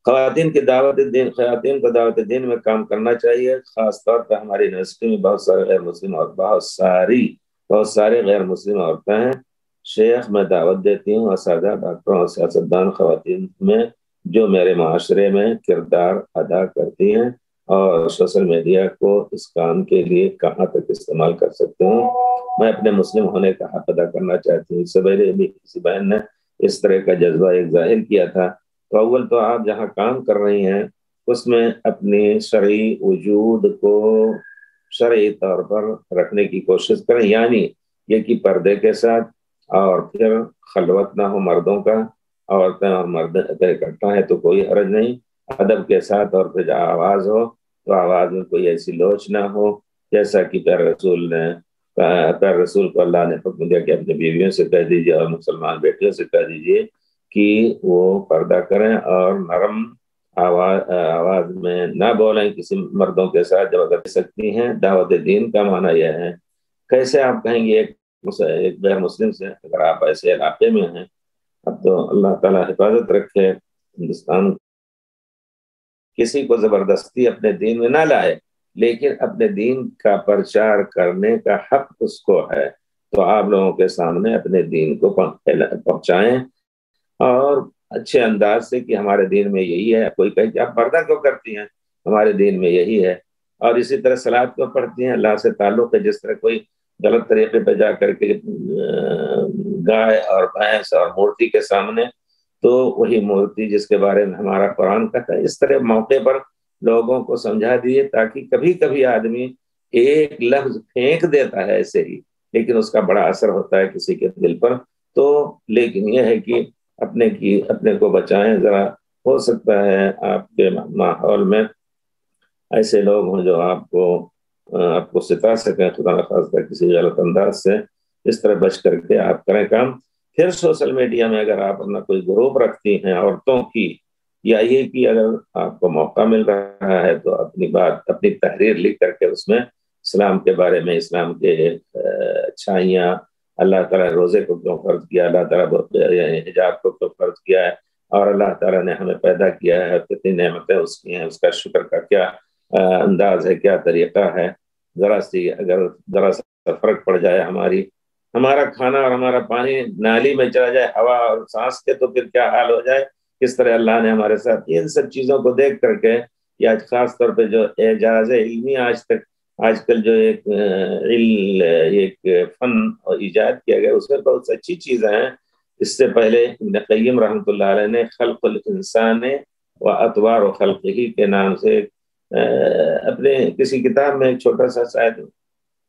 خواتین کی دعوت دین، خواتین کو دعوت دین میں کام کرنا چاہیے. خاص طور پر ہماری یونیورسٹی میں بہت سارے غیر مسلم اور بہت سارے غیر مسلم عورتیں ہیں. شیخ میں دعوت دیتی ہوں اساتذہ، ڈاکٹروں اور سیاستدان خواتین میں جو میرے معاشرے میں کردار ادا کرتی ہیں اور سوشل میڈیا کو اس کام کے لیے کہاں تک استعمال کر سکتے ہیں. میں اپنے مسلم ہونے کا حق ادا کرنا چاہتی ہوں. اس سے پہلے بھی کسی بہن نے اس طرح کا جذبہ ایک ظاہر کیا تھا. تو اول تو آپ جہاں کام کر رہی ہیں اس میں اپنی شرعی وجود کو شرعی طور پر رکھنے کی کوشش کریں، یعنی یہ کہ پردے کے ساتھ، اور پھر خلوت نہ ہو مردوں کا، عورتیں اور مرد اکٹھا ہے تو کوئی حرج نہیں، ادب کے ساتھ، اور پھر جہاں آواز ہو تو آواز میں کوئی ایسی لوچ نہ ہو، جیسا کہ پیارے رسول کو اللہ نے حکم دیا کہ اپنی بیویوں سے کہہ دیجیے اور مسلمان بیٹیوں سے کہہ دیجیے کہ وہ پردہ کریں اور نرم آواز میں نہ بولیں کسی مردوں کے ساتھ جب اگر سکتی ہیں. دعوت دین کا معنی یہ ہے. کیسے آپ کہیں گے ایک غیر مسلم سے اگر آپ ایسے علاقے میں ہیں؟ اب تو اللہ تعالیٰ حفاظت رکھے ہندوستان، کسی کو زبردستی اپنے دین میں نہ لائے، لیکن اپنے دین کا پرچار کرنے کا حق اس کو ہے. تو آپ لوگوں کے سامنے اپنے دین کو پہنچائیں اور اچھے انداز سے کہ ہمارے دین میں یہی ہے. کوئی کہے کہ آپ پردہ کیوں کرتی ہیں؟ ہمارے دین میں یہی ہے. اور اسی طرح صلوات کیوں پڑھتی ہیں؟ اللہ سے تعلق ہے. جس طرح کوئی غلط طریقے پہ جا کر کے گائے اور بھینس اور مورتی کے سامنے، تو وہی مورتی جس کے بارے میں ہمارا قرآن کہتا ہے. اس طرح موقع پر لوگوں کو سمجھا دیے تاکہ کبھی کبھی آدمی ایک لفظ پھینک دیتا ہے ایسے ہی، لیکن اس کا بڑا اثر ہوتا ہے کسی کے دل پر. تو لیکن یہ ہے کہ اپنے کو بچائیں ذرا. ہو سکتا ہے آپ کے ماحول میں ایسے لوگ ہوں جو آپ کو ستا سکیں، خدا نخواستہ کسی غلط انداز سے. اس طرح بچ کر کے آپ کریں کام. پھر سوشل میڈیا میں اگر آپ اپنا کوئی گروپ رکھتی ہیں عورتوں کی، یا یہ کہ اگر آپ کو موقع مل رہا ہے تو اپنی تحریر لکھ کر کے اس میں اسلام کے بارے میں، اسلام کے اچھائیاں، اللہ تعالیٰ روزے کو کیوں فرض کیا، اللہ تعالیٰ حجاب کو کیوں فرض کیا ہے، اور اللہ تعالیٰ نے ہمیں پیدا کیا ہے، کتنی نعمتیں اس کی ہیں، اس کا شکر کا کیا انداز ہے، کیا طریقہ ہے. اگر ذرا سا فرق پڑ جائے ہمارا کھانا اور ہمارا پانی نالی میں چلا جائے، ہوا اور سانس کے، تو پھر کیا حال ہو جائے. کس طرح اللہ نے ہمارے ساتھ ان سب چیزوں کو دیکھ کر کے، یا خاص طور پہ جو اعجاز علمی آج کل جو ایک فن ایجاد کیا گیا، اس میں بہت اچھی چیزیں ہیں. اس سے پہلے ابن قیم رحمۃ اللہ علیہ نے خلق الانسان و اطوار خلقہ کے نام سے اپنے کسی کتاب میں ایک چھوٹا سا شاید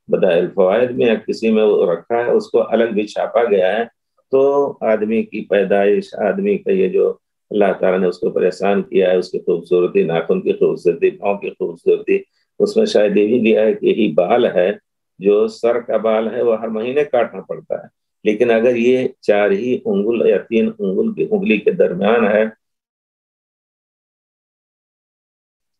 بدائع الفوائد میں یا کسی میں وہ رکھا ہے، اس کو الگ بھی چھاپا گیا ہے. تو آدمی کی پیدائش، آدمی کا یہ جو اللہ تعالیٰ نے اس کو پریشان کیا ہے، اس کی خوبصورتی، ناخن کی خوبصورتی، پاؤں کی خوبصورتی، اس میں شاید یہ بھی لیا ہے کہ یہی بال ہے جو سر کا بال ہے وہ ہر مہینے کاٹنا پڑتا ہے. لیکن اگر یہ 4 ہی انگل یا 3 انگل کی انگلی کے درمیان ہے،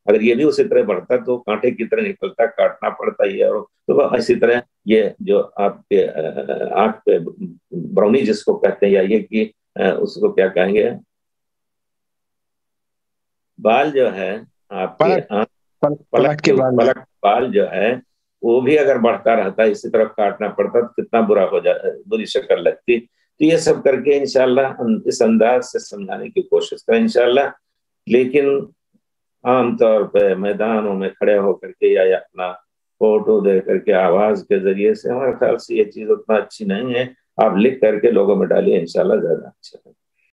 اگر یہ بھی اسی طرح بڑھتا تو کانٹے کی طرح نکلتا، کاٹنا پڑتا ہی ہے. اور تو اسی طرح یہ جو آپ کے آنکھ پہ برونی جس کو کہتے ہیں، یا یہ کہ اس کو کیا کہیں گے، بال جو ہے آپ کے پلک بال جو ہے، وہ بھی اگر بڑھتا رہتا اسی طرح کاٹنا پڑتا تو کتنا برا ہو جاتا، بری شکل لگتی. تو یہ سب کر کے انشاءاللہ اس انداز سے سمجھانے کی کوشش کریں انشاءاللہ. لیکن عام طور پہ میدانوں میں کھڑے ہو کر کے یا اپنا فوٹو دے کر کے آواز کے ذریعے سے، ہمارے خیال سے یہ چیز اتنا اچھی نہیں ہے. آپ لکھ کر کے لوگوں میں ڈالیے، انشاءاللہ زیادہ اچھا ہے.